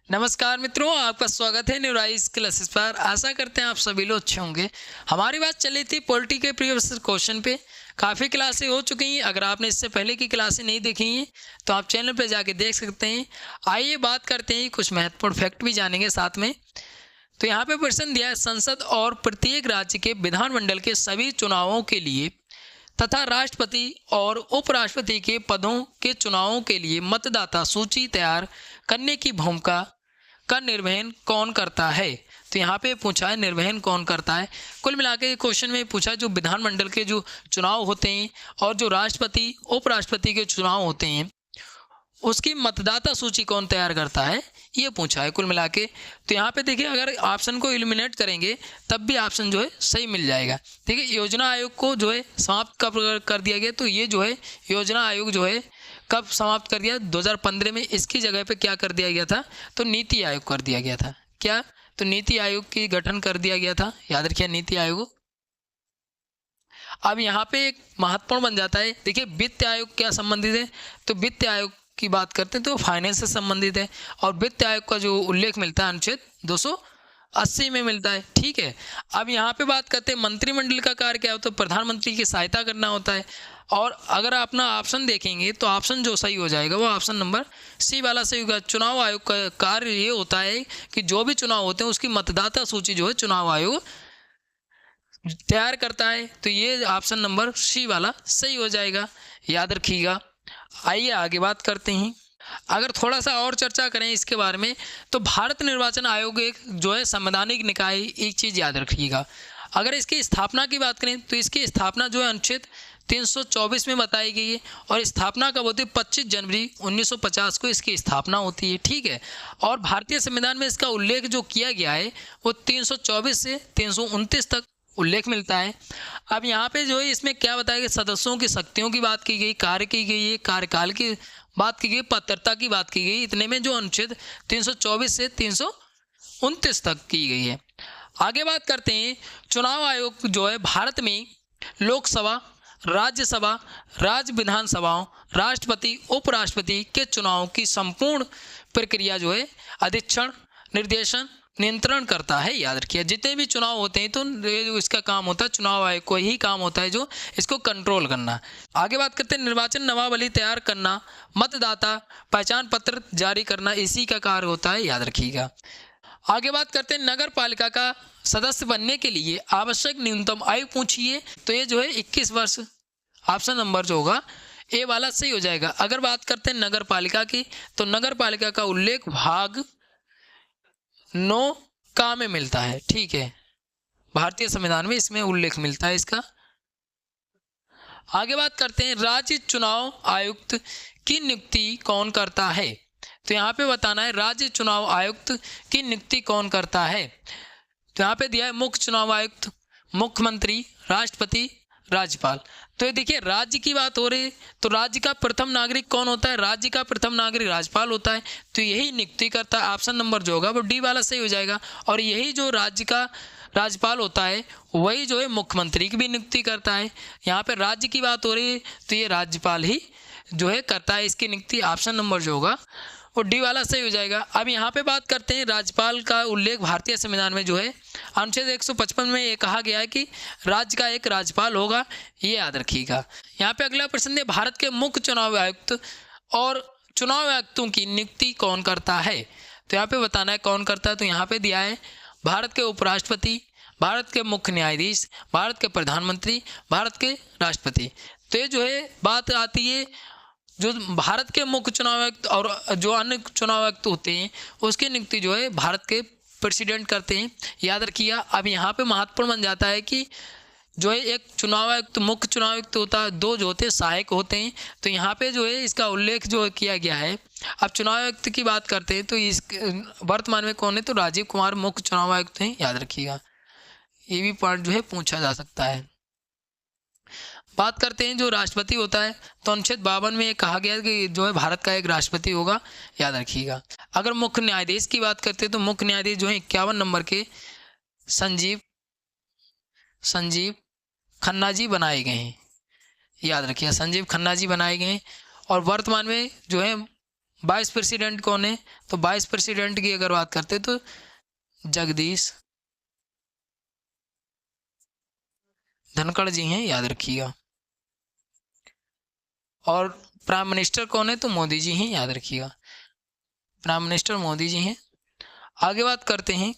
नमस्कार मित्रों, आपका स्वागत है न्यूराइज क्लासेस पर। आशा करते हैं आप सभी लोग अच्छे होंगे। हमारी बात चली थी पॉलिटी के प्रीवियस क्वेश्चन पे। काफ़ी क्लासें हो चुकी हैं। अगर आपने इससे पहले की क्लासें नहीं देखी हैं तो आप चैनल पे जाके देख सकते हैं। आइए बात करते हैं, कुछ महत्वपूर्ण फैक्ट भी जानेंगे साथ में। तो यहाँ पे प्रश्न दिया है, संसद और प्रत्येक राज्य के विधानमंडल के सभी चुनावों के लिए तथा राष्ट्रपति और उपराष्ट्रपति के पदों के चुनावों के लिए मतदाता सूची तैयार करने की भूमिका का निर्वहन कौन करता है। तो यहाँ पे पूछा है निर्वहन कौन करता है। कुल मिला के क्वेश्चन में पूछा जो विधानमंडल के जो चुनाव होते हैं और जो राष्ट्रपति उपराष्ट्रपति के चुनाव होते हैं उसकी मतदाता सूची कौन तैयार करता है, ये पूछा है कुल मिला के। तो यहाँ पे देखिए, अगर ऑप्शन को एलिमिनेट करेंगे तब भी ऑप्शन जो है सही मिल जाएगा। देखिए, योजना आयोग को जो है समाप्त कब कर दिया गया, तो ये जो है योजना आयोग जो है कब समाप्त कर दिया, 2015 में। इसकी जगह पे क्या कर दिया गया था, तो नीति आयोग कर दिया गया था। क्या, तो नीति आयोग की गठन कर दिया गया था, याद रखिए नीति आयोग। अब यहाँ पे एक महत्वपूर्ण बन जाता है। देखिए, वित्त आयोग क्या संबंधित है, तो वित्त आयोग की बात करते हैं तो फाइनेंस से संबंधित है। और वित्त आयोग का जो उल्लेख मिलता है अनुच्छेद 280 में मिलता है। ठीक है। अब यहाँ पे बात करते हैं मंत्रिमंडल का कार्य क्या होता है, तो प्रधानमंत्री की सहायता करना होता है। और अगर अपना ऑप्शन देखेंगे तो ऑप्शन जो सही हो जाएगा वो ऑप्शन नंबर सी वाला सही होगा। चुनाव आयोग का कार्य ये होता है कि जो भी चुनाव होते हैं उसकी मतदाता सूची जो है चुनाव आयोग तैयार करता है। तो ये ऑप्शन नंबर सी वाला सही हो जाएगा, याद रखिएगा। आइए आगे बात करते हैं। अगर थोड़ा सा और चर्चा करें इसके बारे में, तो भारत निर्वाचन आयोग एक जो है संवैधानिक निकाय। एक चीज़ याद रखिएगा, अगर इसकी स्थापना की बात करें तो इसकी स्थापना जो है अनुच्छेद 324 में बताई गई है। और स्थापना कब होती है, 25 जनवरी 1950 को इसकी स्थापना होती है। ठीक है। और भारतीय संविधान में इसका उल्लेख जो किया गया है वो 324 से 329 तक उल्लेख मिलता है। अब यहाँ पे जो है इसमें क्या बताया गया, सदस्यों की शक्तियों की बात की गई, कार्य की गई है, कार्यकाल की बात की गई, पात्रता की बात की गई। इतने में जो अनुच्छेद 324 से 329 तक की गई है। आगे बात करते हैं, चुनाव आयोग जो है भारत में लोकसभा, राज्यसभा, राज्य विधानसभाओं, राष्ट्रपति उपराष्ट्रपति के चुनाव की संपूर्ण प्रक्रिया जो है अधीक्षण, निर्देशन, नियंत्रण करता है। याद रखिए, जितने भी चुनाव होते हैं तो जो इसका काम होता है, चुनाव आयोग को ही काम होता है जो इसको कंट्रोल करना। आगे बात करते हैं, निर्वाचन नामावली तैयार करना, मतदाता पहचान पत्र जारी करना, इसी का कार्य होता है, याद रखिएगा। आगे बात करते हैं, नगर पालिका का सदस्य बनने के लिए आवश्यक न्यूनतम आयु पूछिए। तो ये जो है 21 वर्ष, ऑप्शन नंबर जो होगा ए वाला सही हो जाएगा। अगर बात करते हैं नगर पालिका की, तो नगर पालिका का उल्लेख भाग 9 का में मिलता है। ठीक है, भारतीय संविधान में इसमें उल्लेख मिलता है इसका। आगे बात करते हैं, राज्य चुनाव आयुक्त की नियुक्ति कौन करता है। तो यहाँ पे बताना है राज्य चुनाव आयुक्त की नियुक्ति कौन करता है। तो यहाँ पे दिया है मुख्य चुनाव आयुक्त, मुख्यमंत्री, राष्ट्रपति, राज्यपाल। तो ये देखिए, राज्य की बात हो रही है तो राज्य का प्रथम नागरिक कौन होता है, राज्य का प्रथम नागरिक राज्यपाल होता है। तो यही नियुक्ति करता है। ऑप्शन नंबर जो होगा वो डी वाला सही हो जाएगा। और यही जो राज्य का राज्यपाल होता है वही जो है मुख्यमंत्री की भी नियुक्ति करता है। यहाँ पे राज्य की बात हो रही है तो ये राज्यपाल ही जो है करता है इसकी नियुक्ति। ऑप्शन नंबर जो होगा वो डी वाला सही हो जाएगा। अब यहाँ पे बात करते हैं, राज्यपाल का उल्लेख भारतीय संविधान में जो है अनुच्छेद 155 में ये कहा गया है कि राज्य का एक राज्यपाल होगा, ये याद रखिएगा। यहाँ पे अगला प्रश्न है, भारत के मुख्य चुनाव आयुक्त और चुनाव आयुक्तों की नियुक्ति कौन करता है। तो यहाँ पे बताना है कौन करता है। तो यहाँ पे दिया है भारत के उपराष्ट्रपति, भारत के मुख्य न्यायाधीश, भारत के प्रधानमंत्री, भारत के राष्ट्रपति। तो ये जो है बात आती है जो भारत के मुख्य चुनाव आयुक्त और जो अन्य चुनाव आयुक्त होते हैं उसकी नियुक्ति जो है भारत के प्रेसिडेंट करते हैं, याद रखिएगा। अब यहाँ पे महत्वपूर्ण बन जाता है कि जो है एक चुनाव आयुक्त मुख्य चुनाव आयुक्त होता है, दो जो होते हैं सहायक होते हैं। तो यहाँ पे जो है इसका उल्लेख जो किया गया है। अब चुनाव आयुक्त की बात करते हैं तो इस वर्तमान में कौन है, तो राजीव कुमार मुख्य चुनाव आयुक्त हैं, याद रखिएगा। ये भी पॉइंट जो है पूछा जा सकता है। बात करते हैं जो राष्ट्रपति होता है, तो अनुच्छेद 52 में कहा गया है कि जो है भारत का एक राष्ट्रपति होगा, याद रखिएगा। अगर मुख्य न्यायाधीश की बात करते हैं तो मुख्य न्यायाधीश जो है 51 नंबर के संजीव खन्ना जी बनाए गए हैं, याद रखिएगा। संजीव खन्ना जी बनाए गए हैं। और वर्तमान में जो है वाइस प्रेसिडेंट कौन है? तो वाइस प्रेसिडेंट की अगर बात करते तो जगदीश धनखड़ जी हैं, याद रखिएगा। और प्राइम मिनिस्टर कौन है? तो मोदी जी हैं, याद रखिएगा। प्राइम मिनिस्टर मोदी जी हैं। आगे बात करते हैं।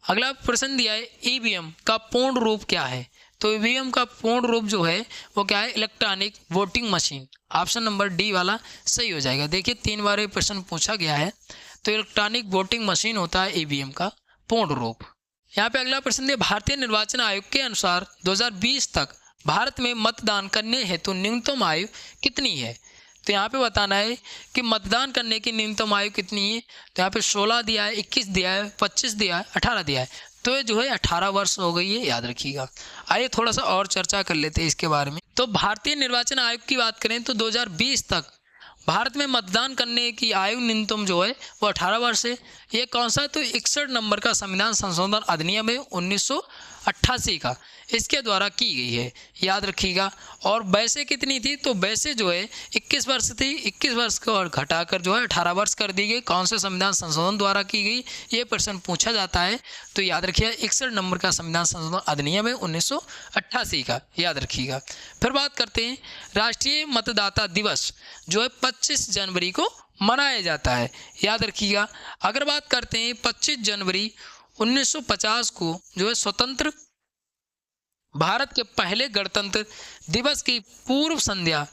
अगला प्रश्न दिया है ईवीएम का पूर्ण रूप क्या है? तो ईवीएम का पूर्ण रूप जो है वो क्या है? Electronic voting machine. Option number D वाला सही हो जाएगा। देखिए 3 बार ये प्रश्न पूछा गया है। तो इलेक्ट्रॉनिक वोटिंग मशीन होता है ईवीएम का पूर्ण रूप। यहाँ पे अगला प्रश्न दिया भारतीय निर्वाचन आयोग के अनुसार 2020 तक भारत में मतदान करने हेतु न्यूनतम आयु कितनी है? तो यहाँ पे बताना है कि मतदान करने की न्यूनतम आयु कितनी है। तो यहाँ पे 16 दिया है, 21 दिया है, 25 दिया है, 18 दिया है। तो ये जो है 18 वर्ष हो गई है, याद रखिएगा। आइए थोड़ा सा और चर्चा कर लेते हैं इसके बारे में। तो भारतीय निर्वाचन आयोग की बात करें तो 2020 तक भारत में मतदान करने की आयु न्यूनतम जो है वो 18 वर्ष है। ये कौन सा? तो 61 नंबर का संविधान संशोधन अधिनियम है 1988 का, इसके द्वारा की गई है, याद रखिएगा। और वैसे कितनी थी? तो वैसे जो है 21 वर्ष थी, 21 वर्ष को और घटाकर जो है 18 वर्ष कर दी गई। कौन से संविधान संशोधन द्वारा की गई? ये प्रश्न पूछा जाता है। तो याद रखिएगा 61 नंबर का संविधान संशोधन अधिनियम है 1988 का, याद रखिएगा। फिर बात करते हैं राष्ट्रीय मतदाता दिवस जो है 25 जनवरी को मनाया जाता है, याद रखिएगा। अगर बात करते हैं 25 जनवरी 1950 को जो है स्वतंत्र भारत के पहले गणतंत्र दिवस की पूर्व संध्या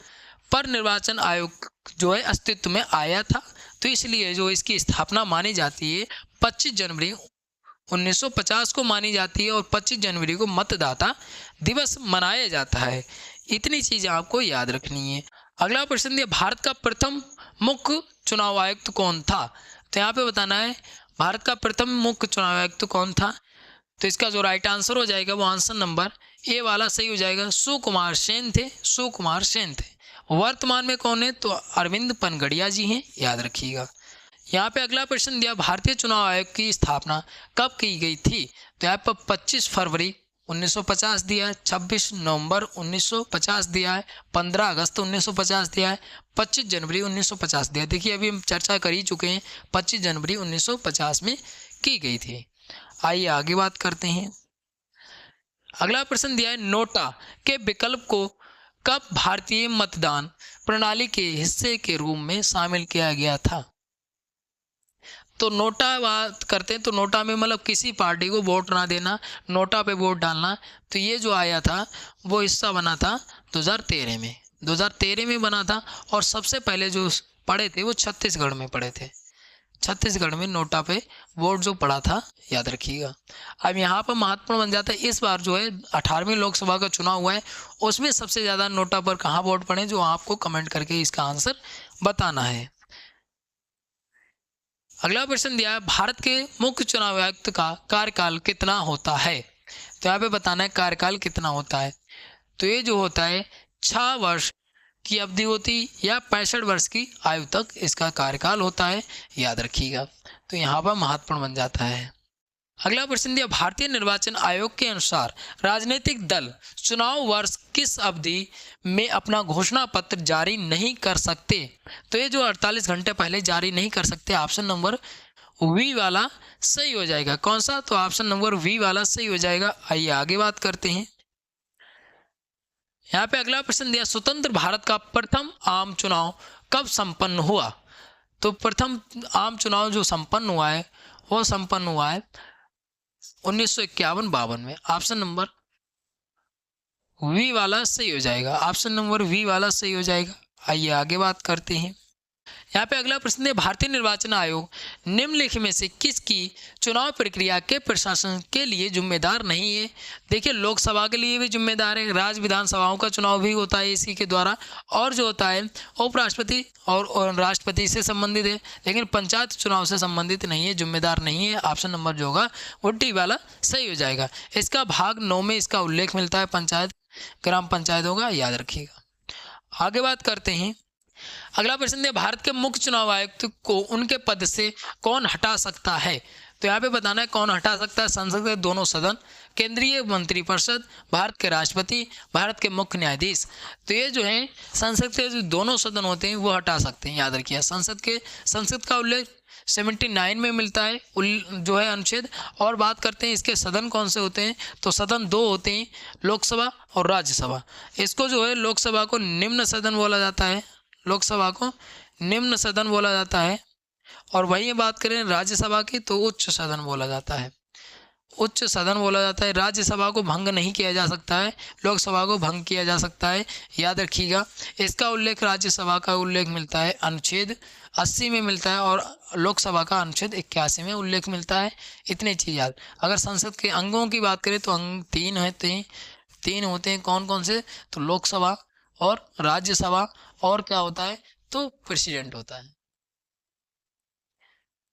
पर निर्वाचन आयोग जो है अस्तित्व में आया था। तो इसलिए जो इसकी स्थापना मानी जाती है 25 जनवरी 1950 को मानी जाती है और 25 जनवरी को मतदाता दिवस मनाया जाता है। इतनी चीज़ें आपको याद रखनी है। अगला प्रश्न दिया भारत का प्रथम मुख्य चुनाव आयुक्त कौन था? तो यहाँ पे बताना है भारत का प्रथम मुख्य चुनाव आयुक्त कौन था। तो इसका जो राइट आंसर हो जाएगा वो आंसर नंबर ए वाला सही हो जाएगा। सुकुमार सेन थे, सुकुमार सेन थे। वर्तमान में कौन है? तो अरविंद पनगड़िया जी हैं, याद रखिएगा। यहाँ पे अगला प्रश्न दिया भारतीय चुनाव आयोग की स्थापना कब की गई थी? तो यहाँ पर 25 फरवरी 1950 दिया है, 26 नवंबर 1950 दिया है, 15 अगस्त 1950 दिया है, 25 जनवरी 1950 दिया है। देखिए अभी हम चर्चा कर ही चुके हैं, 25 जनवरी 1950 में की गई थी। आइए आगे बात करते हैं। अगला प्रश्न दिया है नोटा के विकल्प को कब भारतीय मतदान प्रणाली के हिस्से के रूप में शामिल किया गया था? तो नोटा बात करते हैं तो नोटा में मतलब किसी पार्टी को वोट ना देना, नोटा पे वोट डालना। तो ये जो आया था वो हिस्सा बना था 2013 में, 2013 में बना था। और सबसे पहले जो पढ़े थे वो छत्तीसगढ़ में पढ़े थे, छत्तीसगढ़ में नोटा पे वोट जो पड़ा था, याद रखिएगा। अब यहाँ पर महत्वपूर्ण बन जाता है इस बार जो है 18वीं लोकसभा का चुनाव हुआ है उसमें सबसे ज़्यादा नोटा पर कहाँ वोट पड़े, जो आपको कमेंट करके इसका आंसर बताना है। अगला प्रश्न दिया है भारत के मुख्य चुनाव आयुक्त का कार्यकाल कितना होता है? तो यहाँ पे बताना है कार्यकाल कितना होता है। तो ये जो होता है 6 वर्ष की अवधि होती या 65 वर्ष की आयु तक इसका कार्यकाल होता है, याद रखिएगा। तो यहाँ पर महत्वपूर्ण बन जाता है। अगला प्रश्न दिया भारतीय निर्वाचन आयोग के अनुसार राजनीतिक दल चुनाव वर्ष किस अवधि में अपना घोषणा पत्र जारी नहीं कर सकते? तो ये जो 48 घंटे पहले जारी नहीं कर सकते, ऑप्शन नंबर वी वाला सही हो जाएगा। कौन सा? तो ऑप्शन नंबर वी वाला सही हो जाएगा। आइए आगे बात करते हैं। यहाँ पे अगला प्रश्न दिया स्वतंत्र भारत का प्रथम आम चुनाव कब संपन्न हुआ? तो प्रथम आम चुनाव जो संपन्न हुआ है वो संपन्न हुआ है 1951-52 में। ऑप्शन नंबर वी वाला सही हो जाएगा, ऑप्शन नंबर वी वाला सही हो जाएगा। आइए आगे बात करते हैं। यहाँ पे अगला प्रश्न है भारतीय निर्वाचन आयोग निम्नलिखित में से किसकी चुनाव प्रक्रिया के प्रशासन के लिए जिम्मेदार नहीं है? देखिए लोकसभा के लिए भी जिम्मेदार है, राज्य विधानसभाओं का चुनाव भी होता है इसी के द्वारा, और जो होता है उपराष्ट्रपति और राष्ट्रपति से संबंधित है, लेकिन पंचायत चुनाव से संबंधित नहीं है, जिम्मेदार नहीं है। ऑप्शन नंबर जो होगा वो डी वाला सही हो जाएगा। इसका भाग 9 में इसका उल्लेख मिलता है, पंचायत ग्राम पंचायत होगा, याद रखिएगा। आगे बात करते हैं। अगला प्रश्न है भारत के मुख्य चुनाव आयुक्त को उनके पद से कौन हटा सकता है? तो यहाँ पे बताना है कौन हटा सकता है। संसद के दोनों सदन केंद्रीय मंत्रिपरिषद, भारत के राष्ट्रपति, भारत के मुख्य न्यायाधीश। तो ये जो है संसद के जो दोनों सदन होते हैं वो हटा सकते हैं, याद रखिए। संसद का उल्लेख 79 में मिलता है जो है अनुच्छेद। और बात करते हैं इसके सदन कौन से होते हैं, तो सदन दो होते हैं, लोकसभा और राज्यसभा। इसको जो है लोकसभा को निम्न सदन बोला जाता है, लोकसभा को निम्न सदन बोला जाता है। और वहीं बात करें राज्यसभा की तो उच्च सदन बोला जाता है, उच्च सदन बोला जाता है। राज्यसभा को भंग नहीं किया जा सकता है, लोकसभा को भंग किया जा सकता है, याद रखिएगा। इसका उल्लेख राज्यसभा का उल्लेख मिलता है अनुच्छेद 80 में मिलता है और लोकसभा का अनुच्छेद 81 में उल्लेख मिलता है। इतनी चीज़ याद। अगर संसद के अंगों की बात करें तो अंग तीन होते हैं। कौन कौन से, तो लोकसभा और राज्यसभा और क्या होता है, तो प्रेसिडेंट होता है,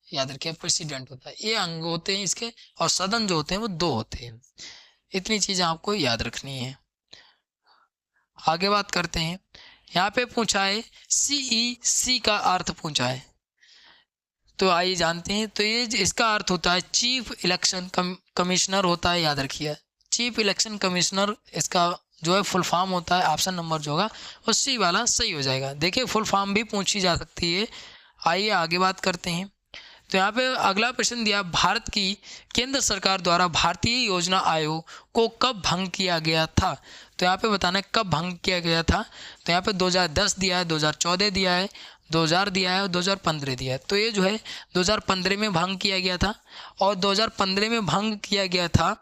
याद रखिए प्रेसिडेंट होता है। ये अंग होते हैं इसके, और सदन जो होते हैं वो दो होते हैं। इतनी चीज़ें आपको याद रखनी है। आगे बात करते हैं, यहाँ पे पूछा है CEC का अर्थ पूछा है, तो आइए जानते हैं। तो ये इसका अर्थ होता है चीफ इलेक्शन कमिश्नर होता है, याद रखिए। चीफ इलेक्शन कमिश्नर इसका जो है फुल फॉर्म होता है। ऑप्शन नंबर जो होगा वो C वाला सही हो जाएगा। देखिए फुल फॉर्म भी पूछी जा सकती है। आइए आगे बात करते हैं। तो यहाँ पे अगला प्रश्न दिया, भारत की केंद्र सरकार द्वारा भारतीय योजना आयोग को कब भंग किया गया था। तो यहाँ पे बताना है कब भंग किया गया था। तो यहाँ पे 2010 दिया है, 2014 दिया है, 2000 दिया है और 2015 दिया है। तो ये जो है 2015 में भंग किया गया था, और 2015 में भंग किया गया था।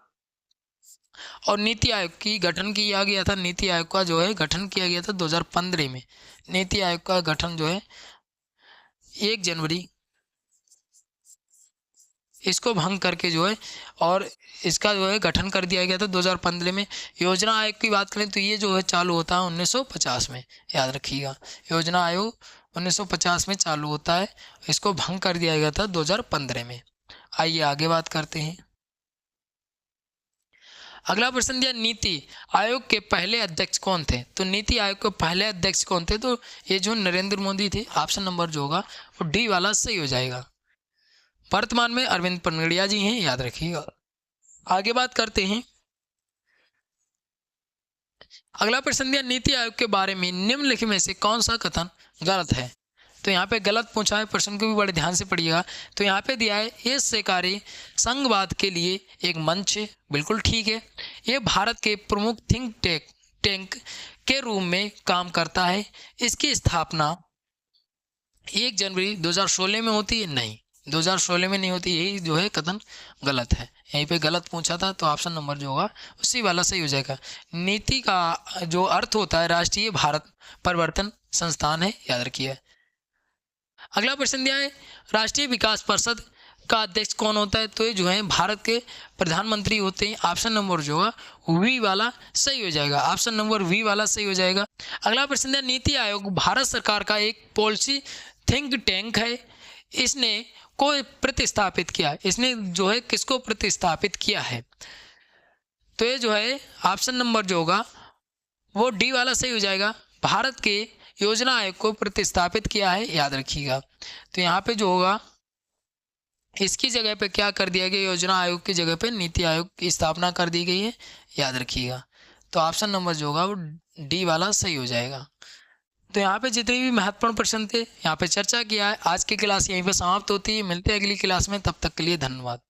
और नीति आयोग की गठन किया गया था, नीति आयोग का जो है गठन किया गया था 2015 में। नीति आयोग का गठन जो है 1 जनवरी इसको भंग करके जो है, और इसका जो है गठन कर दिया गया था 2015 में। योजना आयोग की बात करें तो ये जो है चालू होता है 1950 में, याद रखिएगा। योजना आयोग 1950 में चालू होता है, इसको भंग कर दिया गया था 2015 में। आइए आगे बात करते हैं। अगला प्रश्न दिया, नीति आयोग के पहले अध्यक्ष कौन थे। तो नीति आयोग के पहले अध्यक्ष कौन थे, तो ये जो नरेंद्र मोदी थे। ऑप्शन नंबर जो होगा वो D वाला सही हो जाएगा। वर्तमान में अरविंद पनगड़िया जी हैं, याद रखिएगा। आगे बात करते हैं। अगला प्रश्न दिया, नीति आयोग के बारे में निम्नलिखित में से कौन सा कथन गलत है। तो यहाँ पे गलत पूछा है, प्रश्न को भी बड़े ध्यान से पढ़िएगा। तो यहाँ पे दिया है, ये सहकारी संघवाद के लिए एक मंच है, बिल्कुल ठीक है। ये भारत के प्रमुख थिंक टैंक के रूप में काम करता है। इसकी स्थापना 1 जनवरी 2016 में होती है, नहीं 2016 में नहीं होती। यही जो है कथन गलत है, यहीं पे गलत पूछा था। तो ऑप्शन नंबर जो होगा उसी वाला सही हो जाएगा। नीति का जो अर्थ होता है राष्ट्रीय भारत परिवर्तन संस्थान है, याद रखिए। अगला प्रश्न दिया है, राष्ट्रीय विकास परिषद का अध्यक्ष कौन होता है। तो ये जो है भारत के प्रधानमंत्री होते हैं। ऑप्शन नंबर जो होगा V वाला सही हो जाएगा, ऑप्शन नंबर V वाला सही हो जाएगा। अगला प्रश्न दिया, नीति आयोग भारत सरकार का एक पॉलिसी थिंक टैंक है। इसने को प्रतिस्थापित किया, इसने जो है किसको प्रतिस्थापित किया है। तो ये जो है ऑप्शन नंबर जो होगा वो D वाला सही हो जाएगा। भारत के योजना आयोग को प्रतिस्थापित किया है, याद रखिएगा। तो यहाँ पे जो होगा इसकी जगह पे क्या कर दिया गया, योजना आयोग की जगह पे नीति आयोग की स्थापना कर दी गई है, याद रखिएगा। तो ऑप्शन नंबर जो होगा वो D वाला सही हो जाएगा। तो यहाँ पे जितने भी महत्वपूर्ण प्रश्न थे यहाँ पे चर्चा किया है। आज की क्लास यहीं पे समाप्त होती है। मिलते हैं अगली क्लास में, तब तक के लिए धन्यवाद।